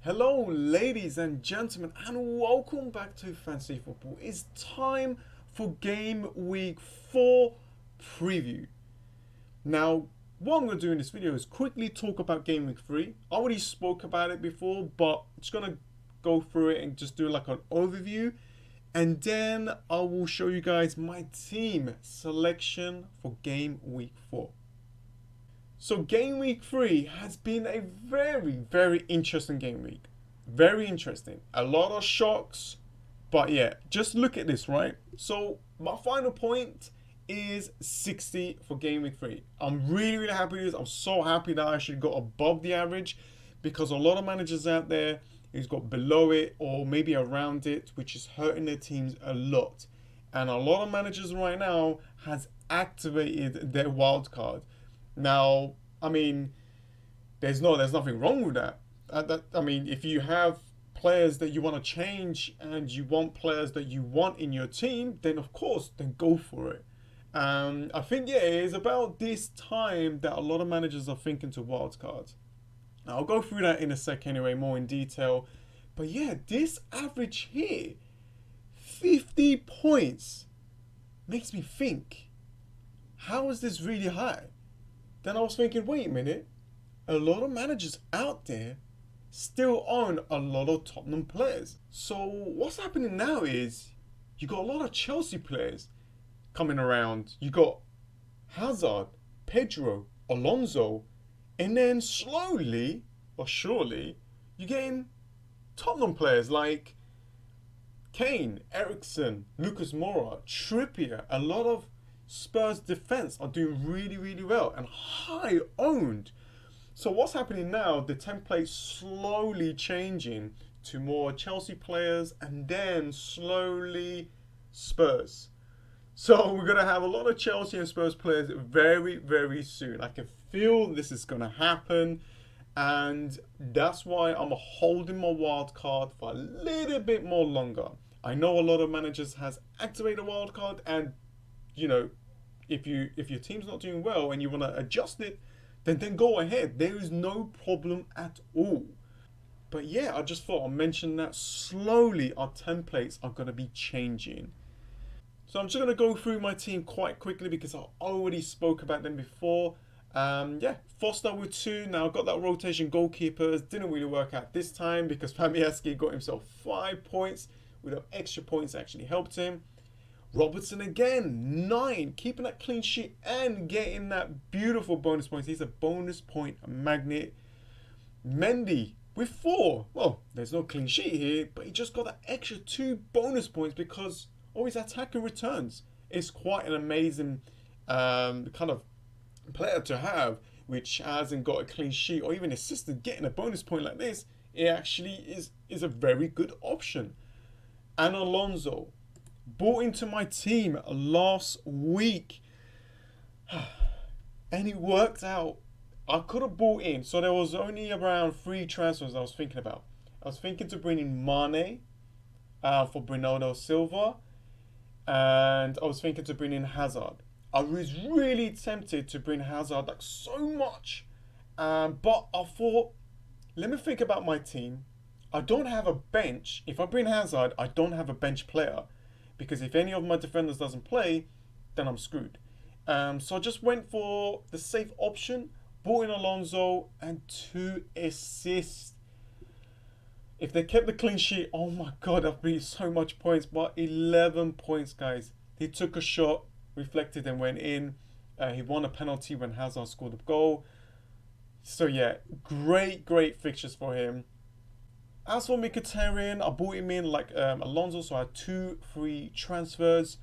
Hello, ladies and gentlemen, and welcome back to Fantasy Football. It's time for Game Week 4 preview. Now, what I'm going to do in this video is quickly talk about Game Week 3. I already spoke about it before, but I'm just going to go through it and just do like an overview. And then I will show you guys my team selection for Game Week 4. So Game Week 3 has been a very interesting game week. Very interesting. A lot of shocks. But yeah, just look at this, right? So my final point is 60 for Game Week 3. I'm really happy with this. I'm so happy that I actually got above the average, because a lot of managers out there who's got below it or maybe around it, which is hurting their teams a lot. And a lot of managers right now has activated their wild card. Now, I mean, there's nothing wrong with that. I mean, if you have players that you want to change and you want players that you want in your team, then of course, then go for it. I think, yeah, it is about this time that a lot of managers are thinking to wildcards. Now, I'll go through that in a sec anyway, more in detail. But yeah, this average here, 50 points, makes me think, how is this really high? Then I was thinking, wait a minute, a lot of managers out there still own a lot of Tottenham players. So what's happening now is you got a lot of Chelsea players coming around. You got Hazard, Pedro, Alonso, and then slowly or surely you're getting Tottenham players like Kane, Eriksen, Lucas Moura, Trippier. A lot of Spurs defense are doing really well and high owned. So what's happening now, the template slowly changing to more Chelsea players and then slowly Spurs. So we're going to have a lot of Chelsea and Spurs players very soon. I can feel this is going to happen, and that's why I'm holding my wild card for a little bit more longer. I know a lot of managers has activated a wild card, and you know, if your team's not doing well and you want to adjust it, then go ahead. There is no problem at all. But yeah, I just thought I'd mention that slowly our templates are going to be changing. So I'm just going to go through my team quite quickly because I already spoke about them before. Yeah, Foster with 2. Now, I've got that rotation goalkeepers. Didn't really work out this time because Fabianski got himself 5 points. With the extra points actually helped him. Robertson again, 9, keeping that clean sheet and getting that beautiful bonus points. He's a bonus point magnet. Mendy with 4. Well, there's no clean sheet here, but he just got that extra 2 bonus points because of his attacking returns. It's quite an amazing kind of player to have, which hasn't got a clean sheet or even assisted getting a bonus point like this. It actually is a very good option. And Alonso, bought into my team last week and it worked out. I could have bought in, so there was only around 3 transfers I was thinking about. I was thinking to bring in Mane for Bernardo Silva, and I was thinking to bring in Hazard. I was really tempted to bring Hazard like so much, but I thought, let me think about my team. I don't have a bench. If I bring Hazard, I don't have a bench player, because if any of my defenders doesn't play, then I'm screwed. So I just went for the safe option, brought in Alonso and 2 assists. If they kept the clean sheet, oh my god, that'd be so much points. But 11 points, guys. He took a shot, reflected and went in. He won a penalty when Hazard scored a goal. So yeah, great fixtures for him. As for Mkhitaryan, I bought him in like Alonso, so I had 2 free transfers.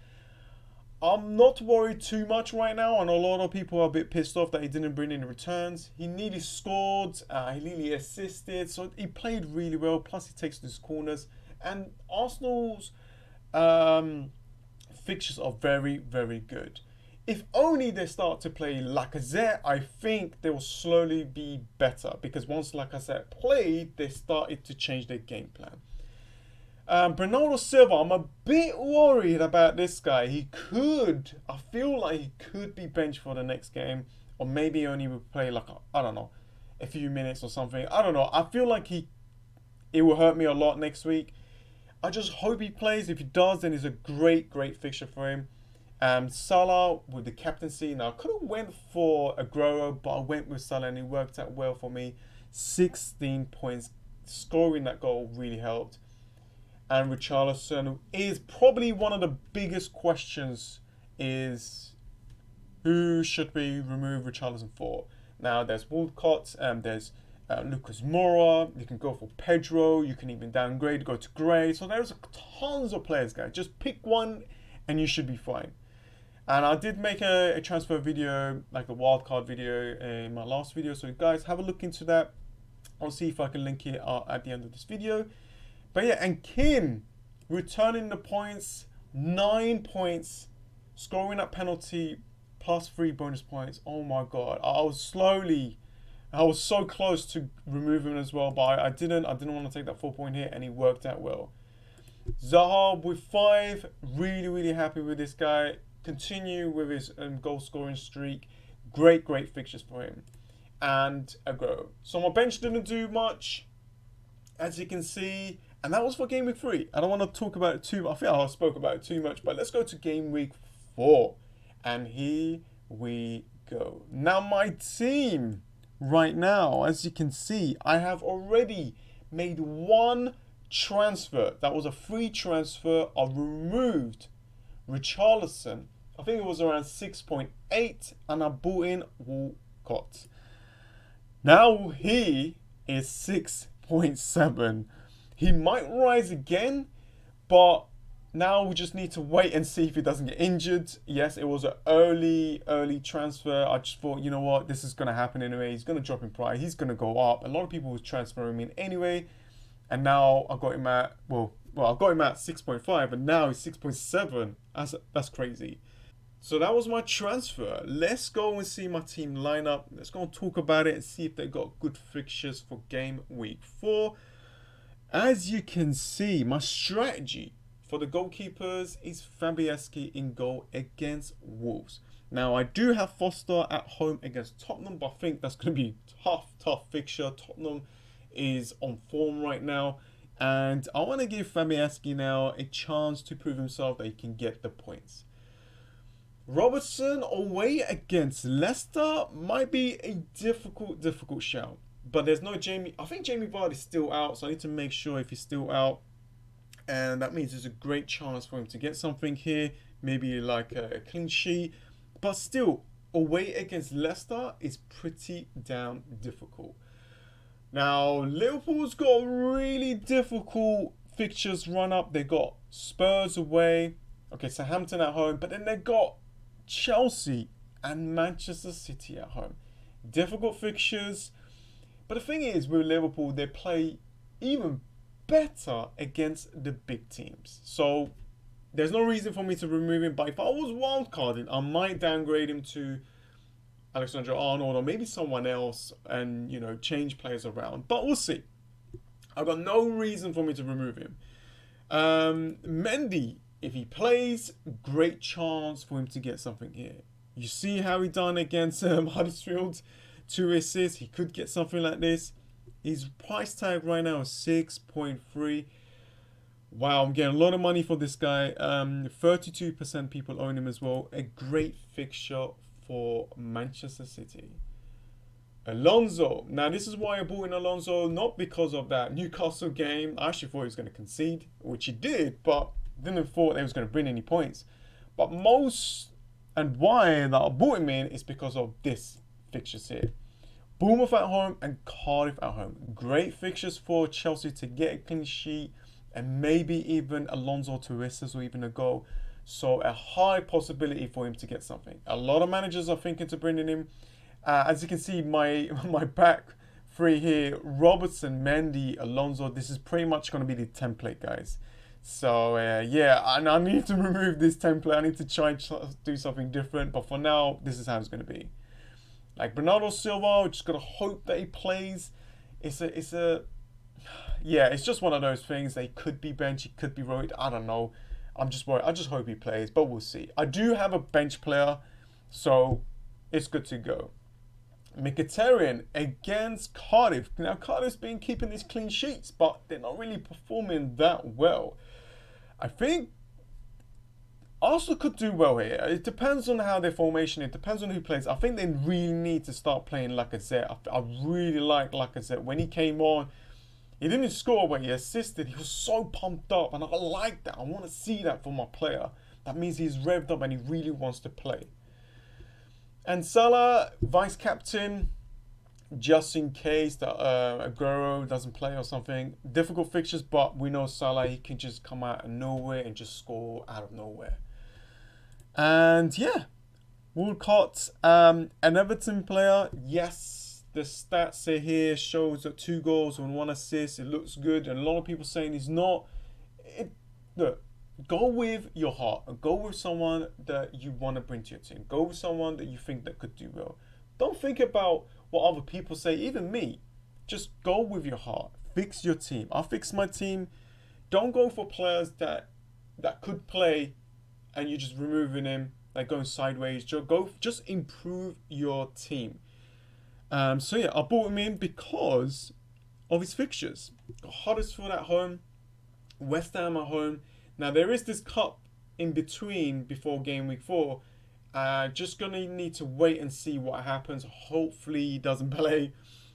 I'm not worried too much right now, and a lot of people are a bit pissed off that he didn't bring in returns. He nearly scored, he nearly assisted, so he played really well, plus he takes these corners. And Arsenal's fixtures are very good. If only they start to play Lacazette, I think they will slowly be better. Because once Lacazette played, they started to change their game plan. Bernardo Silva, I'm a bit worried about this guy. I feel like he could be benched for the next game. Or maybe only will play like, I don't know, a few minutes or something. I don't know. I feel like he it will hurt me a lot next week. I just hope he plays. If he does, then it's a great fixture for him. Salah with the captaincy. Now, I could have went for Aguero, but I went with Salah and it worked out well for me. 16 points. Scoring that goal really helped. And Richarlison is probably one of the biggest questions, is who should we remove Richarlison for? Now, there's Wildcard, there's Lucas Moura. You can go for Pedro. You can even downgrade, go to Gray. So there's tons of players, guys. Just pick one and you should be fine. And I did make a transfer video, like a wildcard video in my last video. So guys, have a look into that. I'll see if I can link it at the end of this video. But yeah, and Kim returning the points, 9 points, scoring that penalty, +3 bonus points. Oh my God, I was so close to removing him as well, but I didn't want to take that 4-point hit, and he worked out well. Zaha with 5, really happy with this guy. Continue with his goal scoring streak. Great fixtures for him. And Aguero. So my bench didn't do much, as you can see, and that was for game week 3. I don't want to talk about it too much. I feel I spoke about it too much, but let's go to game week 4. And here we go. Now my team right now, as you can see, I have already made 1 transfer. That was a free transfer. I removed Richarlison. I think it was around 6.8, and I bought in Walcott. Now he is 6.7. He might rise again, but now we just need to wait and see if he doesn't get injured. Yes, it was an early transfer. I just thought, you know what, this is going to happen anyway. He's going to drop in price. He's going to go up. A lot of people were transferring him in anyway, and now I got him at, well, I got him at 6.5, and now he's 6.7. That's crazy. So that was my transfer. Let's go and see my team lineup. Let's go and talk about it and see if they got good fixtures for game week 4. As you can see, my strategy for the goalkeepers is Fabianski in goal against Wolves. Now, I do have Foster at home against Tottenham, but I think that's going to be a tough fixture. Tottenham is on form right now, and I want to give Fabianski now a chance to prove himself that he can get the points. Robertson away against Leicester might be a difficult shout, but there's no Jamie. I think Jamie Vardy is still out, so I need to make sure if he's still out, and that means there's a great chance for him to get something here, maybe like a clean sheet, but still, away against Leicester is pretty damn difficult. Now, Liverpool's got really difficult fixtures run up. They got Spurs away, okay, Southampton at home, but then they got Chelsea and Manchester City at home. Difficult fixtures, but the thing is with Liverpool, they play even better against the big teams. So there's no reason for me to remove him, but if I was wildcarding, I might downgrade him to Alexander-Arnold or maybe someone else and, you know, change players around. But we'll see. I've got no reason for me to remove him. Mendy, if he plays, great chance for him to get something here. You see how he done against Huddersfield, 2 assists. He could get something like this. His price tag right now is 6.3. Wow, I'm getting a lot of money for this guy. 32% people own him as well. A great fixture for Manchester City. Alonso. Now, this is why I bought in Alonso, not because of that Newcastle game. I actually thought he was going to concede, which he did, but didn't thought they was going to bring any points. But why that I bought him in is because of this fixtures here. Bournemouth at home and Cardiff at home. Great fixtures for Chelsea to get a clean sheet and maybe even Alonso to assist or even a goal. So a high possibility for him to get something. A lot of managers are thinking to bring in him. As you can see, my back three here, Robertson, Mendy, Alonso, this is pretty much going to be the template, guys. So yeah, and I need to remove this template. I need to try and do something different. But for now, this is how it's going to be. Like Bernardo Silva, just got to hope that he plays. It's just one of those things. They could be bench, he could be rotated. I don't know. I'm just worried. I just hope he plays, but we'll see. I do have a bench player, so it's good to go. Mkhitaryan against Cardiff. Now Cardiff's been keeping these clean sheets, but they're not really performing that well. I think Arsenal could do well here. It depends on how their formation, it depends on who plays. I think they really need to start playing Lacazette. I really like Lacazette. When he came on, he didn't score, but he assisted. He was so pumped up, and I like that. I want to see that for my player. That means he's revved up and he really wants to play. And Salah, vice captain, just in case that Aguero doesn't play or something. Difficult fixtures, but we know Salah, he can just come out of nowhere and just score out of nowhere. And yeah, Wildcard, an Everton player. Yes, the stats say here shows that 2 goals and 1 assist. It looks good, and a lot of people saying he's not. Look, go with your heart. Go with someone that you want to bring to your team. Go with someone that you think that could do well. Don't think about what other people say, even me. Just go with your heart. Fix your team. I fix my team. Don't go for players that could play and you're just removing him, like going sideways. Just improve your team. So yeah, I bought him in because of his fixtures. Got Huddersfield at home, West Ham at home. Now there is this cup in between before game week 4. Just gonna need to wait and see what happens. Hopefully he doesn't play,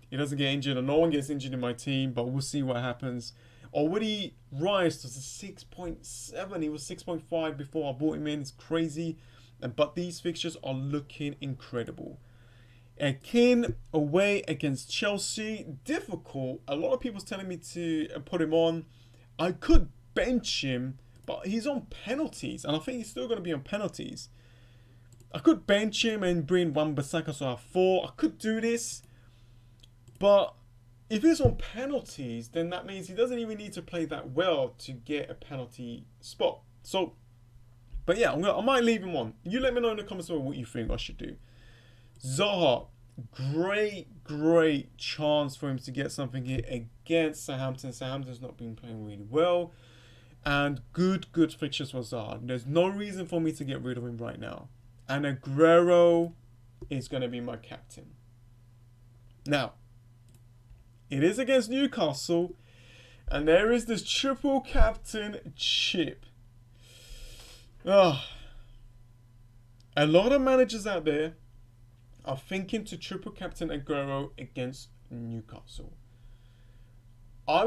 he doesn't get injured, and no one gets injured in my team. But we'll see what happens. Already Rice was a 6.7. He was 6.5 before I bought him in. It's crazy. But these fixtures are looking incredible. Keane away against Chelsea. Difficult. A lot of people's telling me to put him on. I could bench him, but he's on penalties, and I think he's still going to be on penalties. I could bench him and bring Wan-Bissaka, so I have 4. I could do this, but if he's on penalties, then that means he doesn't even need to play that well to get a penalty spot. So, but yeah, I might leave him on. You let me know in the comments below what you think I should do. Zaha, great chance for him to get something here against Southampton. Southampton's not been playing really well. And good fixtures for Zaha. There's no reason for me to get rid of him right now. And Aguero is going to be my captain. Now, it is against Newcastle, and there is this triple captain chip. A lot of managers out there are thinking to triple captain Aguero against Newcastle. I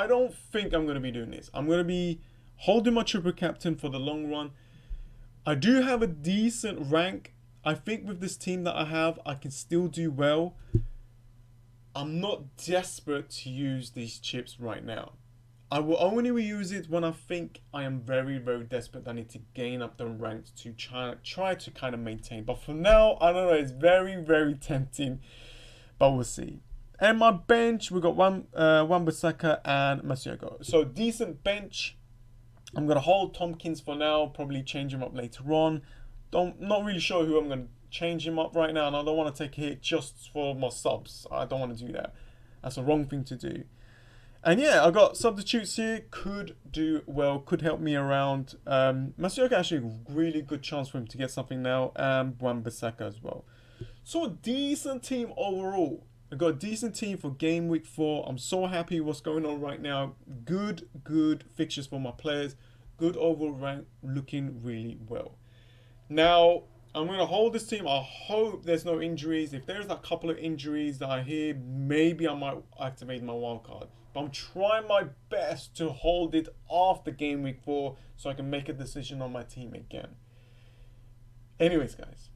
don't think I'm going to be doing this. I'm going to be holding my triple captain for the long run. I do have a decent rank. I think with this team that I have, I can still do well. I'm not desperate to use these chips right now. I will only use it when I think I am very desperate. I need to gain up the ranks to try to kind of maintain. But for now, I don't know. It's very tempting. But we'll see. And my bench, we got Wan-Bissaka and Masuaku. So decent bench. I'm gonna hold Tompkins for now. Probably change him up later on. Not really sure who I'm gonna change him up right now, and I don't want to take a hit just for my subs. I don't want to do that. That's the wrong thing to do. And yeah, I got substitutes here. Could do well. Could help me around. Masuaku actually a really good chance for him to get something now. And Wan-Bissaka as well. So a decent team overall. I got a decent team for game week 4. I'm so happy what's going on right now. Good fixtures for my players. Good overall rank, looking really well. Now, I'm going to hold this team. I hope there's no injuries. If there's a couple of injuries that I hear, maybe I might activate my wildcard. But I'm trying my best to hold it after game week 4 so I can make a decision on my team again. Anyways, guys.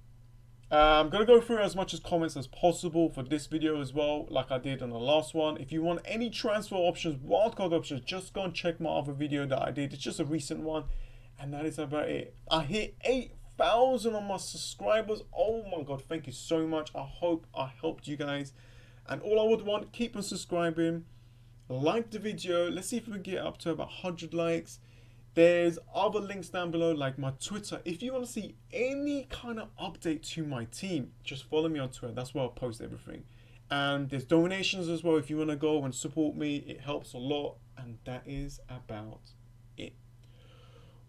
I'm going to go through as much as comments as possible for this video as well, like I did on the last one. If you want any transfer options, wildcard options, just go and check my other video that I did. It's just a recent one. And that is about it. I hit 8,000 on my subscribers. Oh my god, thank you so much. I hope I helped you guys. And all I would want, keep on subscribing. Like the video. Let's see if we can get up to about 100 likes. There's other links down below, like my Twitter. If you want to see any kind of update to my team, just follow me on Twitter. That's where I'll post everything. And there's donations as well. If you want to go and support me, it helps a lot. And that is about it.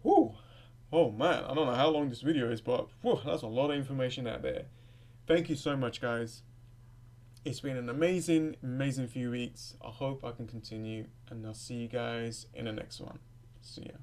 Whew. Oh man, I don't know how long this video is, but whew, that's a lot of information out there. Thank you so much, guys. It's been an amazing, amazing few weeks. I hope I can continue, and I'll see you guys in the next one. See ya.